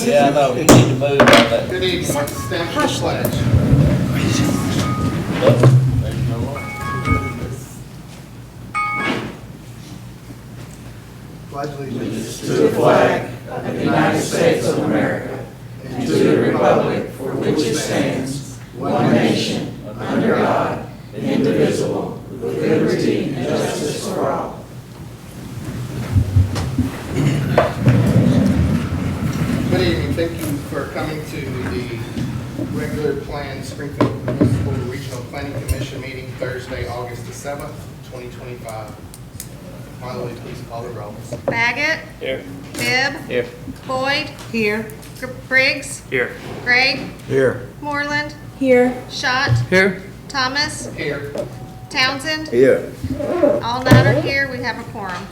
Yeah, I know, you need to move on that. Good evening, let's stand for the pledge. Look, there's no more. Pledge allegiance To the flag of the United States of America and to the republic for which it stands, one nation, under God, indivisible, with liberty and justice for all. Good evening, thank you for coming to the regular planned Springfield Municipal Regional Planning Commission meeting Thursday, August the 7th, 2025. Molly, please call the roll. Baggett. Here. Bibb. Here. Boyd. Here. Briggs. Here. Gregg. Here. Moreland. Here. Schott. Here. Thomas. Here. Townsend. Here. All nine are here. We have a quorum.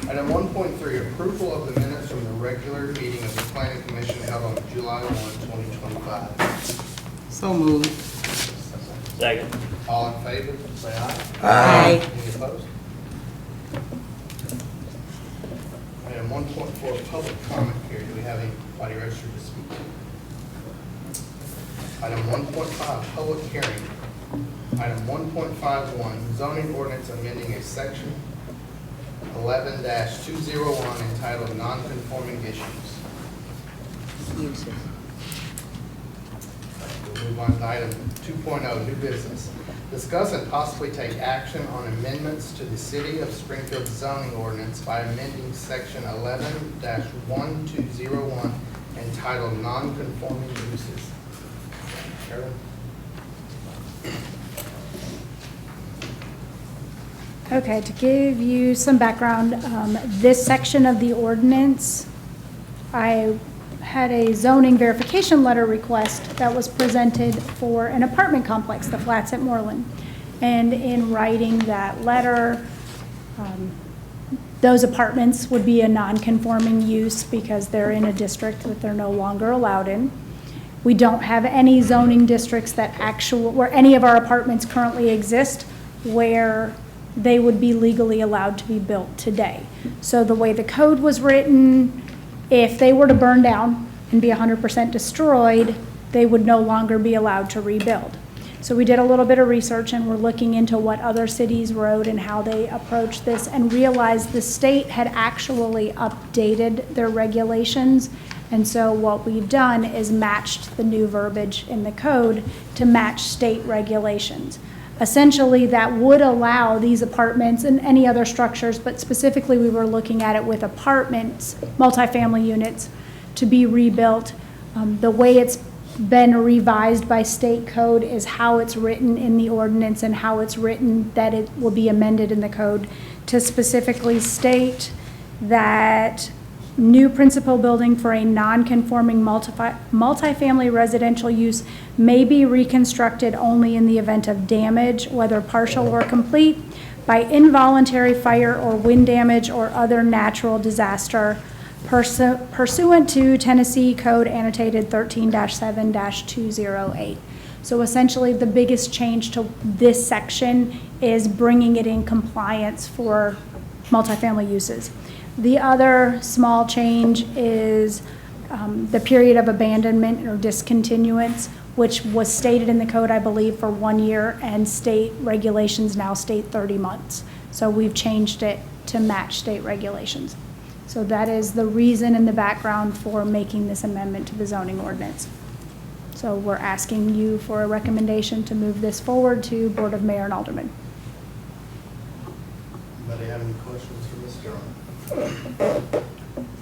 Item 1.3, approval of the minutes from the regular meeting of the Planning Commission held on July 1, 2025. So moved. Second. All in favor, say aye. Aye. Any opposed? Item 1.4, public comment period. Do we have anybody registered to speak? Item 1.5, public hearing. Item 1.51, zoning ordinance amending a section 11-201 entitled non-conforming issues. We'll move on to item 2.0, new business. Discuss and possibly take action on amendments to the City of Springfield zoning ordinance by amending section 11-1201 entitled non-conforming uses. Carolyn? Okay, to give you some background, this section of the ordinance, I had a zoning verification letter request that was presented for an apartment complex, the Flats at Moreland. And in writing that letter, those apartments would be a non-conforming use because they're in a district that they're no longer allowed in. We don't have any zoning districts that where any of our apartments currently exist where they would be legally allowed to be built today. So the way the code was written, if they were to burn down and be 100% destroyed, they would no longer be allowed to rebuild. So we did a little bit of research and we're looking into what other cities wrote and how they approached this, and realized the state had actually updated their regulations. And so what we've done is matched the new verbiage in the code to match state regulations. Essentially, that would allow these apartments and any other structures, but specifically we were looking at it with apartments, multifamily units, to be rebuilt. The way it's been revised by state code is how it's written in the ordinance, and how it's written that it will be amended in the code to specifically state that new principal building for a non-conforming multifamily residential use may be reconstructed only in the event of damage, whether partial or complete, by involuntary fire or wind damage or other natural disaster pursuant to Tennessee Code annotated 13-7-208. So essentially, the biggest change to this section is bringing it in compliance for multifamily uses. The other small change is the period of abandonment or discontinuance, which was stated in the code, I believe, for 1 year, and state regulations now state 30 months. So we've changed it to match state regulations. So that is the reason and the background for making this amendment to the zoning ordinance. So we're asking you for a recommendation to move this forward to Board of Mayor and Aldermen. Anybody have any questions for Ms. Durham?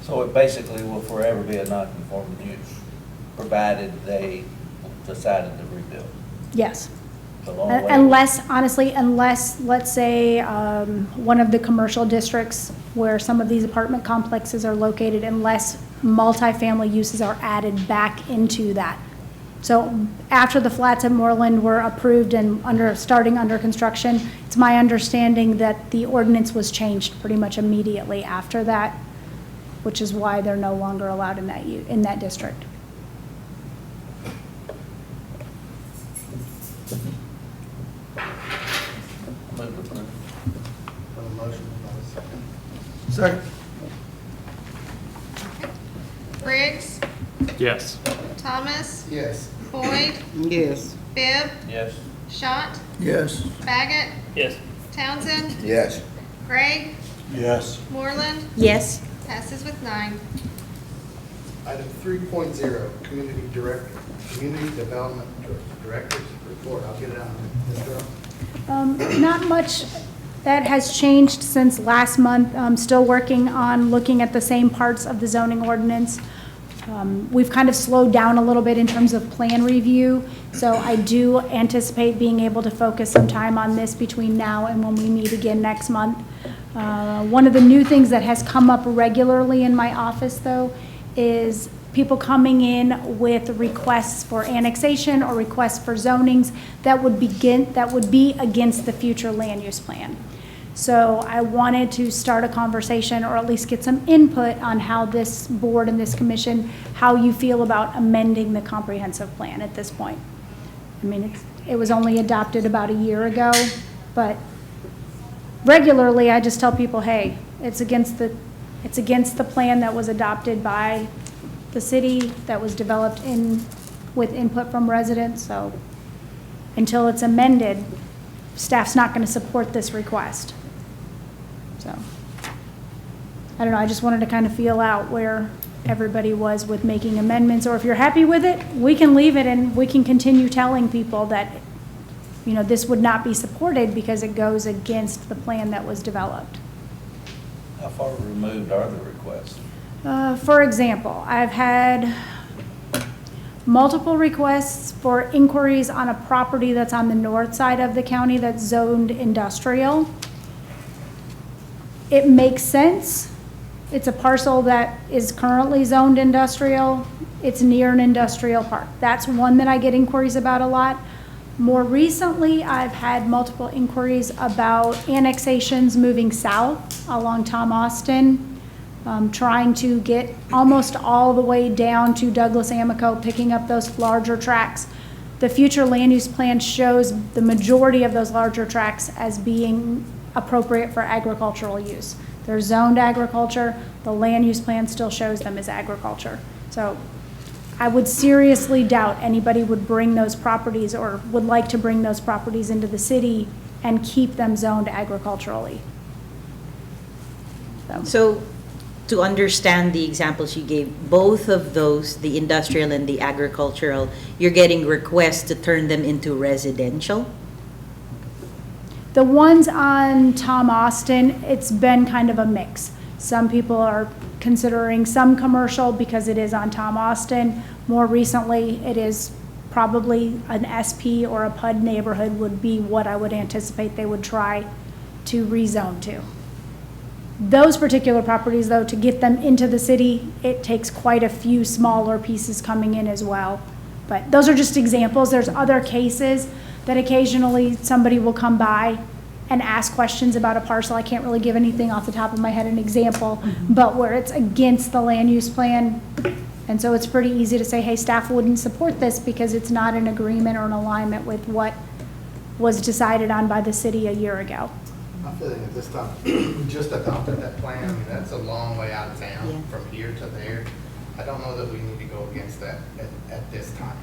So it basically will forever be a non-conforming use, provided they decided to rebuild. Yes. The long way. Unless, honestly, let's say one of the commercial districts where some of these apartment complexes are located, unless multifamily uses are added back into that. So after the flats at Moreland were approved and starting under construction, it's my understanding that the ordinance was changed pretty much immediately after that, which is why they're no longer allowed in that district. Move to approve. Have a motion, have a second. Second. Briggs. Yes. Thomas, Yes. Boyd, Yes. Bibb, Yes. Schott, Yes. Baggett, Yes. Townsend, Yes. Gregg, Yes. Moreland, Yes. passes with 9. Item 3.0, Community Development Director's Report. I'll get it out, Ms. Durham. Not much that has changed since last month. I'm still working on looking at the same parts of the zoning ordinance. We've kind of slowed down a little bit in terms of plan review, so I do anticipate being able to focus some time on this between now and when we meet again next month. One of the new things that has come up regularly in my office, though, is people coming in with requests for annexation or requests for zonings that would be against the future land use plan. So I wanted to start a conversation, or at least get some input on how this board and this commission, how you feel about amending the comprehensive plan at this point. I mean, it was only adopted about a year ago, but regularly I just tell people, hey, it's against the plan that was adopted by the city, that was developed with input from residents. So until it's amended, staff's not going to support this request. So I don't know, I just wanted to kind of feel out where everybody was with making amendments, or if you're happy with it, we can leave it and we can continue telling people that, you know, this would not be supported because it goes against the plan that was developed. How far removed are the requests? For example, I've had multiple requests for inquiries on a property that's on the north side of the county that's zoned industrial. It makes sense. It's a parcel that is currently zoned industrial. It's near an industrial park. That's one that I get inquiries about a lot. More recently, I've had multiple inquiries about annexations moving south along Tom Austin, trying to get almost all the way down to Douglas Amico, picking up those larger tracts. The future land use plan shows the majority of those larger tracts as being appropriate for agricultural use. They're zoned agriculture. The land use plan still shows them as agriculture. So I would seriously doubt anybody would bring those properties or would like to bring those properties into the city and keep them zoned agriculturally. So to understand the examples you gave, both of those, the industrial and the agricultural, you're getting requests to turn them into residential? The ones on Tom Austin, it's been kind of a mix. Some people are considering some commercial because it is on Tom Austin. More recently, it is probably an SP or a PUD neighborhood would be what I would anticipate they would try to rezone to. Those particular properties, though, to get them into the city, it takes quite a few smaller pieces coming in as well. But those are just examples. There's other cases that occasionally somebody will come by and ask questions about a parcel. I can't really give anything off the top of my head, an example, but where it's against the land use plan. And so it's pretty easy to say, hey, staff wouldn't support this because it's not in agreement or in alignment with what was decided on by the city a year ago. I'm feeling at this time, we just adopted that plan. I mean, that's a long way out of town, Yeah. from here to there. I don't know that we need to go against that at this time.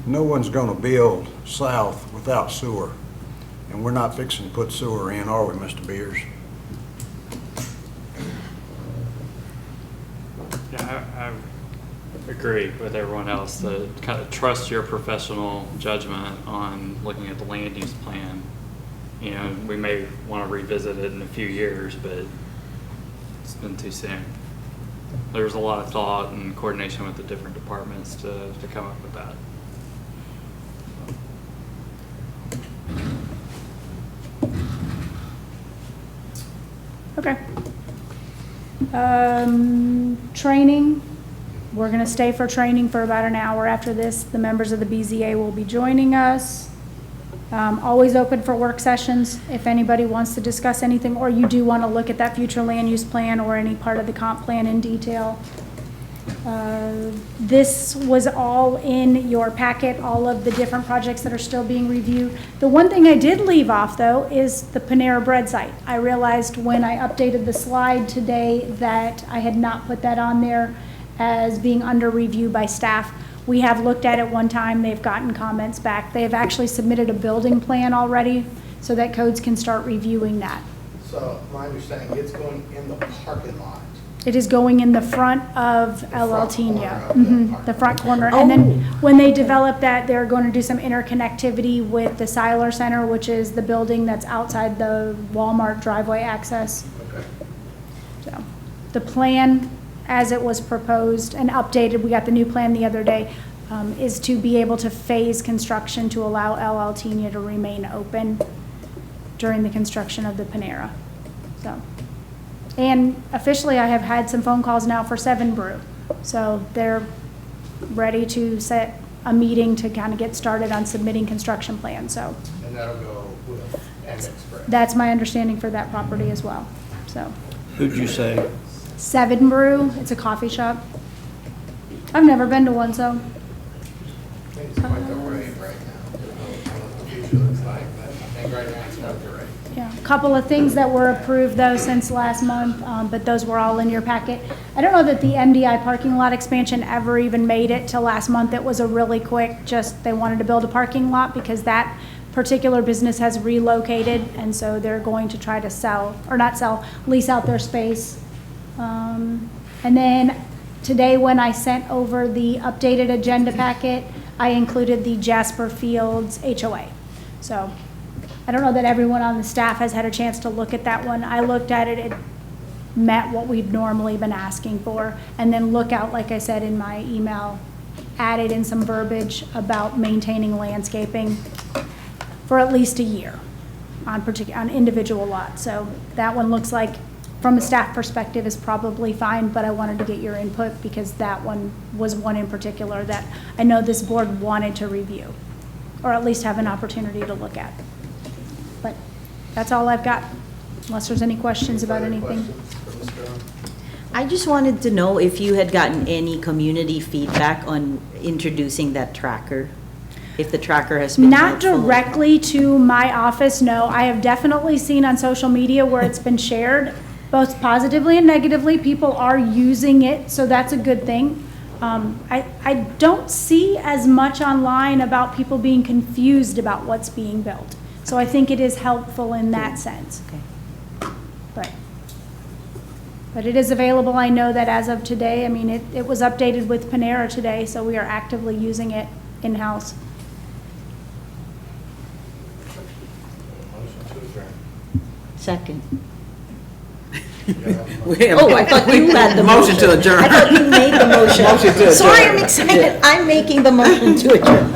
No one's gonna build south without sewer. And we're not fixing to put sewer in, are we, Mr. Beers? Yeah, I agree with everyone else to kind of trust your professional judgment on looking at the land use plan. You know, we may want to revisit it in a few years, but it's been too soon. There's a lot of thought and coordination with the different departments to come up with that. Okay. Training, we're gonna stay for training for about an hour after this. The members of the BZA will be joining us. Always open for work sessions if anybody wants to discuss anything, or you do want to look at that future land use plan or any part of the comp plan in detail. This was all in your packet, all of the different projects that are still being reviewed. The one thing I did leave off, though, is the Panera Bread site. I realized when I updated the slide today that I had not put that on there, as being under review by staff. We have looked at it one time, they've gotten comments back. They've actually submitted a building plan already so that codes can start reviewing that. So my understanding, it's going in the parking lot. It is going in the front of front El Altina. corner of the Mhm, park. the front corner. And then when they develop that, they're going to do some interconnectivity with the Seiler Center, which is the building that's outside the Walmart driveway access. Okay. So the plan, as it was proposed and updated, we got the new plan the other day, is to be able to phase construction to allow El Altina to remain open during the construction of the Panera. So, and officially, I have had some phone calls now for 7 Brew. So they're ready to set a meeting to kind of get started on submitting construction plans. So And that'll go with Panda Express. that's my understanding for that property as well. So Who'd you say? 7 Brew, it's a coffee shop. I've never been to one, so I think it's quite the rave right now. I don't know what the future looks like, but I think right now it's quite the rave. yeah. A couple of things that were approved though since last month, but those were all in your packet. I don't know that the MDI parking lot expansion ever even made it till last month. It was a really quick, just they wanted to build a parking lot because that particular business has relocated, and so they're going to try to sell, or not sell, lease out their space. And then today, when I sent over the updated agenda packet, I included the Jasper Fields HOA. So I don't know that everyone on the staff has had a chance to look at that one. I looked at it, it met what we've normally been asking for. And then Lookout, like I said in my email, added in some verbiage about maintaining landscaping for at least a year on individual lots. So that one looks like, from a staff perspective, is probably fine, but I wanted to get your input because that one was one in particular that I know this board wanted to review, or at least have an opportunity to look at. But that's all I've got, unless there's any questions about Further anything. questions for Ms. Durham? I just wanted to know if you had gotten any community feedback on introducing that tracker, if the tracker has been Not helpful. directly to my office, no. I have definitely seen on social media where it's been shared, both positively and negatively. People are using it, so that's a good thing. I don't see as much online about people being confused about what's being built. So I think it is helpful in that sense. Okay. But it is available. I know that as of today, I mean, it was updated with Panera today, so we are actively using it in-house. Motion to adjourn. Second. Yeah. Oh, I thought you had the motion. Motion to adjourn. I thought you made the motion. Motion to adjourn. Sorry, I'm excited. I'm making the motion to adjourn.